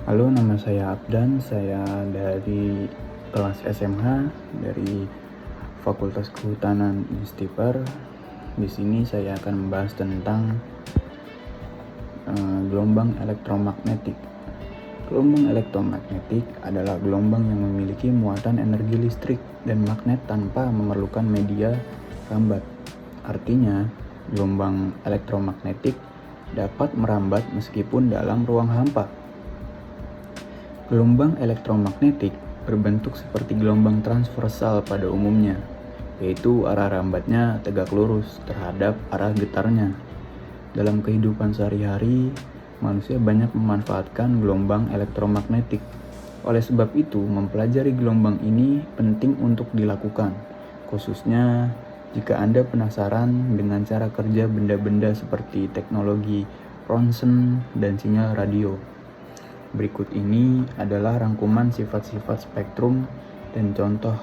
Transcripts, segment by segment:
Halo, nama saya Abdan. Saya dari kelas SMH dari Fakultas Kehutanan Unstiper. Di sini saya akan membahas tentang gelombang elektromagnetik. Gelombang elektromagnetik adalah gelombang yang memiliki muatan energi listrik dan magnet tanpa memerlukan media rambat. Artinya, gelombang elektromagnetik dapat merambat meskipun dalam ruang hampa. Gelombang elektromagnetik berbentuk seperti gelombang transversal pada umumnya, yaitu arah rambatnya tegak lurus terhadap arah getarnya. Dalam kehidupan sehari-hari, manusia banyak memanfaatkan gelombang elektromagnetik. Oleh sebab itu, mempelajari gelombang ini penting untuk dilakukan, khususnya jika Anda penasaran dengan cara kerja benda-benda seperti teknologi ronsen dan sinyal radio. Berikut ini adalah rangkuman sifat-sifat spektrum dan contoh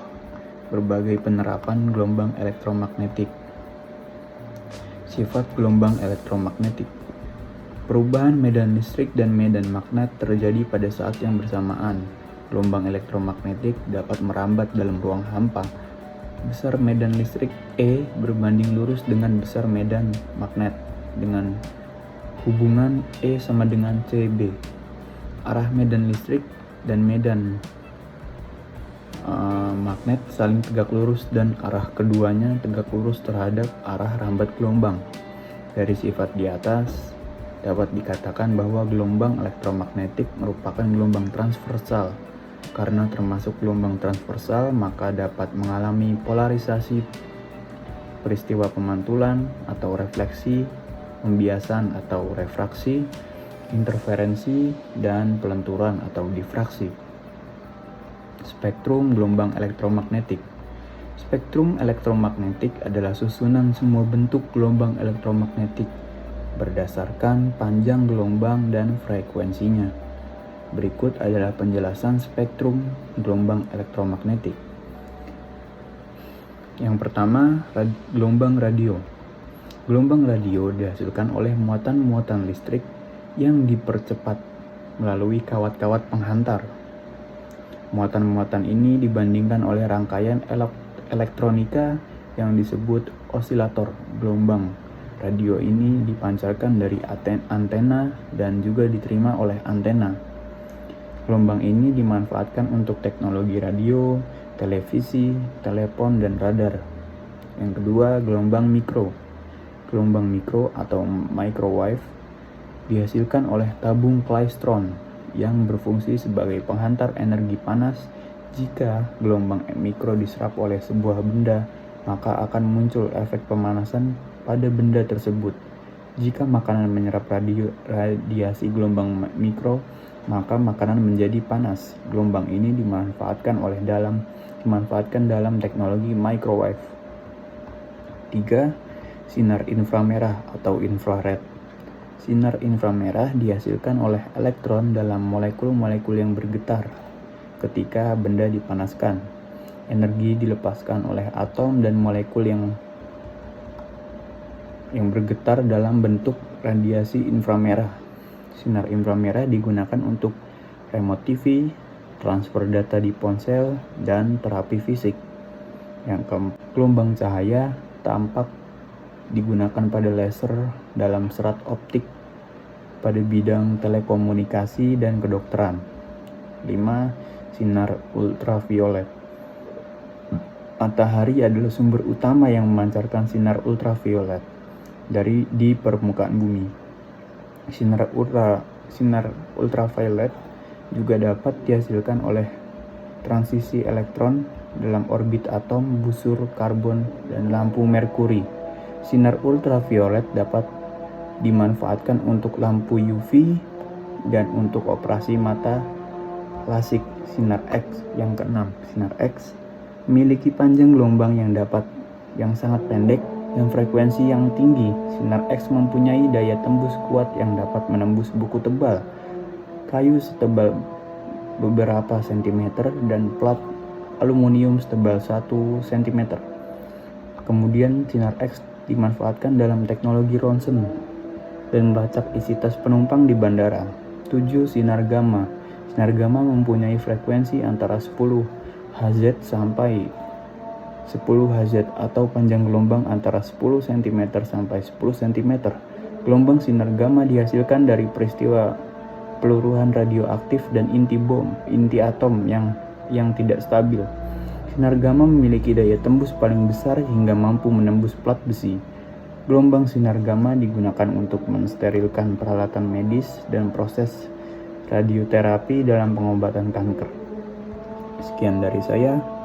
berbagai penerapan gelombang elektromagnetik. Sifat gelombang elektromagnetik. Perubahan medan listrik dan medan magnet terjadi pada saat yang bersamaan. Gelombang elektromagnetik dapat merambat dalam ruang hampa. Besar medan listrik E berbanding lurus dengan besar medan magnet dengan hubungan E sama dengan CB. Arah medan listrik dan medan magnet saling tegak lurus dan arah keduanya tegak lurus terhadap arah rambat gelombang. Dari sifat di atas, dapat dikatakan bahwa gelombang elektromagnetik merupakan gelombang transversal. Karena termasuk gelombang transversal, maka dapat mengalami polarisasi, peristiwa pemantulan atau refleksi, pembiasan atau refraksi, interferensi, dan pelenturan atau difraksi. Spektrum gelombang elektromagnetik. Spektrum elektromagnetik adalah susunan semua bentuk gelombang elektromagnetik berdasarkan panjang gelombang dan frekuensinya. Berikut adalah penjelasan spektrum gelombang elektromagnetik. Yang pertama, gelombang radio. Gelombang radio dihasilkan oleh muatan-muatan listrik yang dipercepat melalui kawat-kawat penghantar. Muatan-muatan ini dibandingkan oleh rangkaian elektronika yang disebut osilator. Gelombang radio ini dipancarkan dari antena dan juga diterima oleh antena. Gelombang ini dimanfaatkan untuk teknologi radio, televisi, telepon, dan radar. Yang kedua, gelombang mikro. Gelombang mikro atau microwave dihasilkan oleh tabung klystron yang berfungsi sebagai penghantar energi panas. Jika gelombang mikro diserap oleh sebuah benda, maka akan muncul efek pemanasan pada benda tersebut. Jika makanan menyerap radiasi gelombang mikro, maka makanan menjadi panas. Gelombang ini dimanfaatkan dalam teknologi microwave. 3. Sinar inframerah atau infrared. Sinar inframerah dihasilkan oleh elektron dalam molekul-molekul yang bergetar. Ketika benda dipanaskan, energi dilepaskan oleh atom dan molekul yang bergetar dalam bentuk radiasi inframerah. Sinar inframerah digunakan untuk remote TV, transfer data di ponsel, dan terapi fisik. Yang gelombang cahaya tampak digunakan pada laser dalam serat optik pada bidang telekomunikasi dan kedokteran. 5. Sinar ultraviolet. Matahari adalah sumber utama yang memancarkan sinar ultraviolet di permukaan bumi. Sinar ultraviolet juga dapat dihasilkan oleh transisi elektron dalam orbit atom, busur karbon, dan lampu merkuri. Sinar ultraviolet dapat dimanfaatkan untuk lampu UV dan untuk operasi mata lasik. Sinar X. Yang keenam, sinar X memiliki panjang gelombang yang sangat pendek dan frekuensi yang tinggi. Sinar X mempunyai daya tembus kuat yang dapat menembus buku tebal, kayu setebal beberapa sentimeter, dan plat aluminium setebal 1 cm. Kemudian sinar X dimanfaatkan dalam teknologi ronsen. dan melacak isi tas penumpang di bandara. 7. Sinar gamma. Sinar gamma mempunyai frekuensi antara 10 Hz sampai 10 Hz atau panjang gelombang antara 10 cm sampai 10 cm. Gelombang sinar gamma dihasilkan dari peristiwa peluruhan radioaktif dan inti atom yang tidak stabil. Sinar gamma memiliki daya tembus paling besar hingga mampu menembus plat besi. Gelombang sinar gamma digunakan untuk mensterilkan peralatan medis dan proses radioterapi dalam pengobatan kanker. Sekian dari saya.